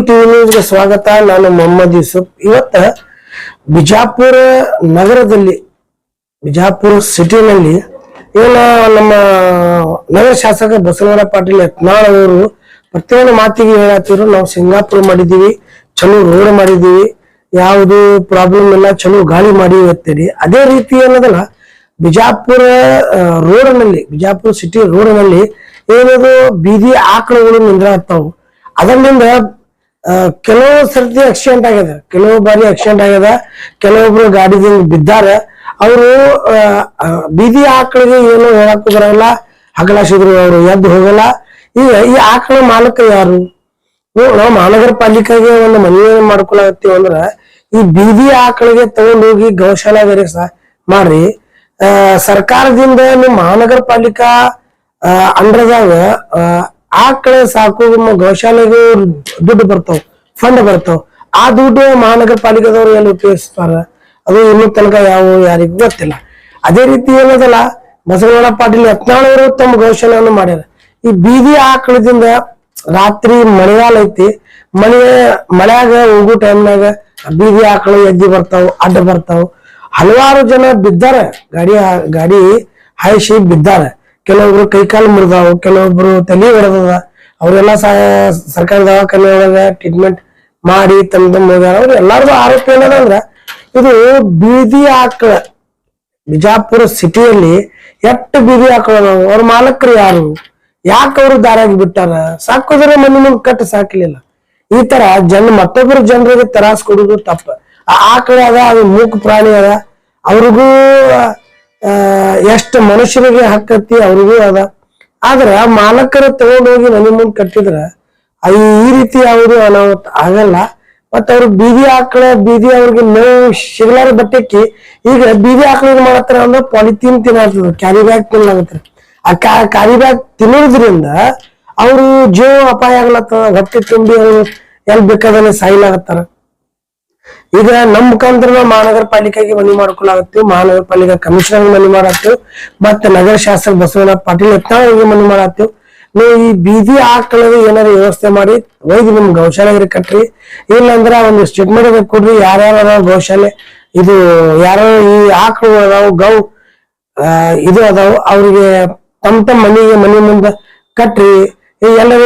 TV ನ್ಯೂಸ್ಗೆ ಸ್ವಾಗತ. ನಾನು ಮೊಹಮ್ಮದ್ ಯೂಸುಫ್. ಇವತ್ತ ಬಿಜಾಪುರ ನಗರದಲ್ಲಿ, ಬಿಜಾಪುರ ಸಿಟಿನಲ್ಲಿ ಏನು ನಮ್ಮ ನಗರ ಶಾಸಕ ಬಸವರಾಜ ಪಾಟೀಲ್ ಯತ್ನಾಳ್ ಅವರು ಪ್ರತಿಯೊಂದು ಮಾತಿಗೆ ಹೇಳತ್ತಿದ್ರು, ನಾವು ಸಿಂಗಾಪುರ ಮಾಡಿದೀವಿ, ಚಲೋ ರೋಡ್ ಮಾಡಿದೀವಿ, ಯಾವುದು ಪ್ರಾಬ್ಲಮ್ ಇಲ್ಲ, ಚಲೋ ಗಾಳಿ ಮಾಡಿ ಅಂತೇಳಿ. ಅದೇ ರೀತಿ ಅನ್ನೋದಲ್ಲ, ಬಿಜಾಪುರ ರೋಡ್ನಲ್ಲಿ, ಬಿಜಾಪುರ ಸಿಟಿ ರೋಡ್ನಲ್ಲಿ ಏನದು ಬೀದಿ ಆಕಳುಗಳು ನಿಂದ್ರಾಗ್ತಾವು. ಅದರಿಂದ ಕೆಲವು ಸರ್ತಿ ಆಕ್ಸಿಡೆಂಟ್ ಆಗ್ಯದ, ಕೆಲವು ಬಾರಿ ಆಕ್ಸಿಡೆಂಟ್ ಆಗ್ಯದ, ಕೆಲವೊಬ್ರು ಗಾಡಿದಿಂದ ಬಿದ್ದಾರೆ. ಅವರು ಬೀದಿ ಆಕಳಿಗೆ ಏನು ಹೇಳಕ್ ಬರಲ್ಲ, ಹಗಲಾಸಿದ್ರು ಅವರು ಎದ್ದು ಹೋಗಲ್ಲ. ಈಗ ಈ ಆಕಳ ಮಾಲಕ ಯಾರು? ನಾವು ಮಹಾನಗರ ಪಾಲಿಕೆಗೆ ಒಂದು ಮನವಿ ಮಾಡ್ಕೊಳತ್ತೀವಿ ಅಂದ್ರ, ಈ ಬೀದಿ ಆಕಳಿಗೆ ತಗೊಂಡೋಗಿ ಗೌಶಾಲಾ ಬೇರೆ ಮಾಡ್ರಿ. ಸರ್ಕಾರದಿಂದ ನಿಮ್ಮ ಮಹಾನಗರ ಪಾಲಿಕಾ ಅಂಡರ್ದಾಗ ಆಕಳ ಸಾಕು ಗೌಶಾಲೆಗೆ ದುಡ್ಡು ಬರ್ತಾವ, ಫಂಡ್ ಬರ್ತಾವ. ಆ ದುಡ್ಡು ಮಹಾನಗರ ಪಾಲಿಕೆದವ್ರು ಎಲ್ಲಿ ಉಪಯೋಗಿಸ್ತಾರ? ಅದು ಇನ್ನೂ ತನಕ ಯಾರಿಗೂ ಗೊತ್ತಿಲ್ಲ. ಅದೇ ರೀತಿ ಏನದಲ್ಲ, ಬಸವರಾಜ ಪಾಟೀಲ್ ಯತ್ನಾಳ್ ಅವರು ತಮ್ಮ ಗೌಶಾಲೆಯನ್ನು ಮಾಡ್ಯಾರ. ಈ ಬೀದಿ ಆಕಳದಿಂದ ರಾತ್ರಿ ಮಳೆಗಾಲ ಐತಿ, ಮಳೆಯಾಗ ಹೋಗೋ ಟೈಮ್ನಾಗ ಬೀದಿ ಆಕಳು ಎದ್ದಿ ಬರ್ತಾವ, ಅಡ್ಡ ಬರ್ತಾವ. ಹಲವಾರು ಜನ ಬಿದ್ದಾರೆ, ಗಾಡಿ ಹಾಯಿಸಿ ಬಿದ್ದಾರೆ. ಕೆಲವೊಬ್ರು ಕೈಕಾಲು ಮುರಿದಾವು, ಕೆಲವೊಬ್ರು ತಲೆ ಹೊಡೆದದ. ಅವರೆಲ್ಲ ಸರ್ಕಾರಿ ದವಾಖಾನೆ ಒಳಗ ಟ್ರೀಟ್ಮೆಂಟ್ ಮಾಡಿ ತಮ್ಮ ಹೋಗ್ಯಾರ. ಅವ್ರು ಎಲ್ಲಾರ್ದು ಆರೋಪ ಏನದಂದ್ರ, ಇದು ಬೀದಿ ಆಕಳ ಬಿಜಾಪುರ ಸಿಟಿಯಲ್ಲಿ ಎಷ್ಟು ಬೀದಿ ಆಕಳ ಅವ್ರ ಮಾಲಕರು ಯಾರು? ಯಾಕೆ ಅವರು ದಾರಾಗಿ ಬಿಟ್ಟಾರ? ಸಾಕೋದ್ರೆ ಮನೆ ಮುಂದೆ ಕಟ್ಟು ಸಾಕಲಿಲ್ಲ. ಈ ತರ ಮತ್ತೊಬ್ಬರು ಜನರಿಗೆ ತರಾಸ್ ಕೊಡುದು ತಪ್ಪ. ಆ ಆಕಳ ಅದ, ಅದು ಮೂಕ ಪ್ರಾಣಿ ಅದ, ಅವ್ರಿಗೂ ಎಷ್ಟು ಮನುಷ್ಯರಿಗೆ ಹಕ್ಕತ್ತಿ ಅವ್ರಿಗೂ ಅದ. ಆದ್ರ ಮಾಲಕರು ತಗೊಂಡೋಗಿ ಮನೆ ಮುಂದೆ ಕಟ್ಟಿದ್ರ ಈ ರೀತಿ ಅವರು ಅನಾಹುತ ಆಗಲ್ಲ. ಮತ್ತ ಅವ್ರು ಬೀದಿ ಅವ್ರಿಗೆ ನೋವು ಸಿಗಲಾರ ಬಟ್ಟೆಕ್ಕಿ ಈಗ ಬೀದಿ ಆಕಳಿಗೆ ಮಾಡತ್ತಾರ ಅಂದ್ರೆ ಪಾಲಿಥೀನ್ ತಿನ್ನತ್ತದ, ಕ್ಯಾರಿ ಬ್ಯಾಗ್ ತಿನ್ನಲಾಗತ್ತಾರ. ಆ ಕ್ಯಾರಿ ಬ್ಯಾಗ್ ತಿನ್ನೋದ್ರಿಂದ ಅವ್ರು ಜೀವ ಅಪಾಯ ಆಗ್ಲತ್ತದ, ಹೊಟ್ಟೆ ತುಂಬಿ ಅವ್ರು ಎಲ್ಲಿ ಬೇಕಾದ್ರೆ ಸಾಯ್ಲಾಗತ್ತಾರ. ಈಗ ನಮ್ಮ ಮುಖಾಂತರ ಮಹಾನಗರ ಪಾಲಿಕೆಗೆ ಮನವಿ ಮಾಡ್ಕೊಳಾಗತ್ತೀವಿ, ಮಹಾನಗರ ಪಾಲಿಕೆ ಕಮಿಷನರ್ ಮನವಿ ಮಾಡತ್ತೀವಿ, ಮತ್ತೆ ನಗರ ಶಾಸಕ ಬಸವರಾಜ ಪಾಟೀಲ್ ಯತ್ನಾಳ್ ಮನವಿ ಮಾಡತ್ತೀವಿ. ನೀವು ಈ ಬೀದಿ ಆಕಳದ ಏನಾದ್ರು ವ್ಯವಸ್ಥೆ ಮಾಡಿ ಒಯ್ದು ನಿಮ್ ಗೌಶಾಲೆಗೆ ಕಟ್ರಿ. ಇಲ್ಲಂದ್ರ ಒಂದು ಸ್ಟೇಟ್ಮೆಂಟ್ ಕೊಡ್ರಿ, ಯಾರ್ಯಾರ ಗೌಶಾಲೆ ಇದು, ಯಾರು ಈ ಆಕಳು ಅದಾವು, ಇದು ಅದಾವು, ಅವ್ರಿಗೆ ತಮ್ಮ ಮನೆ ಮುಂದೆ ಕಟ್ರಿ. ಎಲ್ಲಿ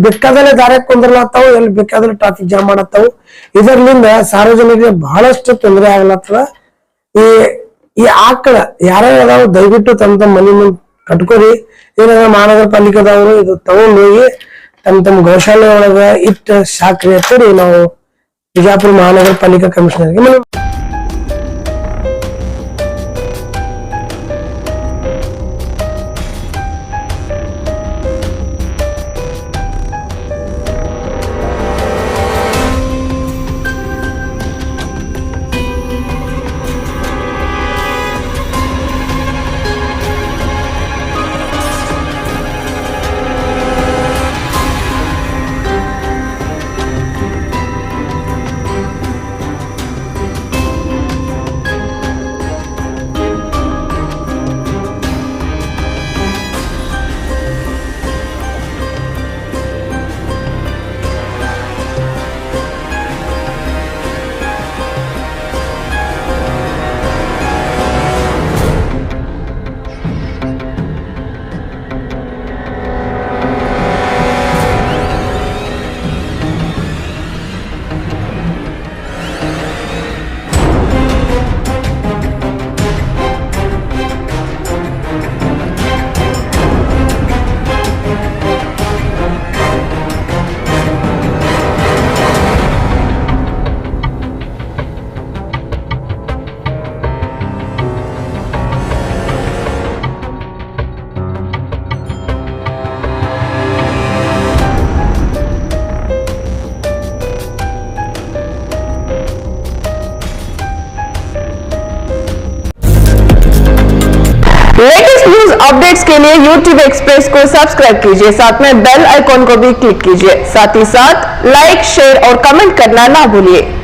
ಬೇಕಾದಲ್ಲೇ ದಾರಿ ಕುಂದ್ರಲತ್ತಾವು, ಎಲ್ಲಿ ಬೇಕಾದ್ರೆ ಟ್ರಾಫಿಕ್ ಜಾಮ್ ಮಾಡತ್ತಾವು. ಇದರ್ಲಿಂದ ಸಾರ್ವಜನಿಕರಿಗೆ ಬಹಳಷ್ಟು ತೊಂದರೆ ಆಗ್ಲತ್ತದ. ಈ ಆಕಳ ಯಾರ್ಯಾರು ಅದಾವು ದಯವಿಟ್ಟು ತಮ್ಮ ಮನೆ ಮುಂದೆ ಕಟ್ಕೋರಿ. ಏನಾದ್ರ ಮಹಾನಗರ ಪಾಲಿಕೆದವರು ಇದು ತಗೊಂಡ್ ಹೋಗಿ ತಮ್ಮ ಗೌಶಾಲೆ ಒಳಗ ಇಟ್ಟು ಸಾಕ್ರಿ ಅಂತೇಳಿ ನಾವು ಬಿಜಾಪುರ ಮಹಾನಗರ ಪಾಲಿಕಾ ಕಮಿಷನರ್ಗೆ ಮನವಿ. लेटेस्ट न्यूज अपडेट्स के लिए YouTube एक्सप्रेस को सब्सक्राइब कीजिए, साथ में बेल आइकॉन को भी क्लिक कीजिए। साथ ही साथ लाइक, शेयर और कमेंट करना ना भूलिए।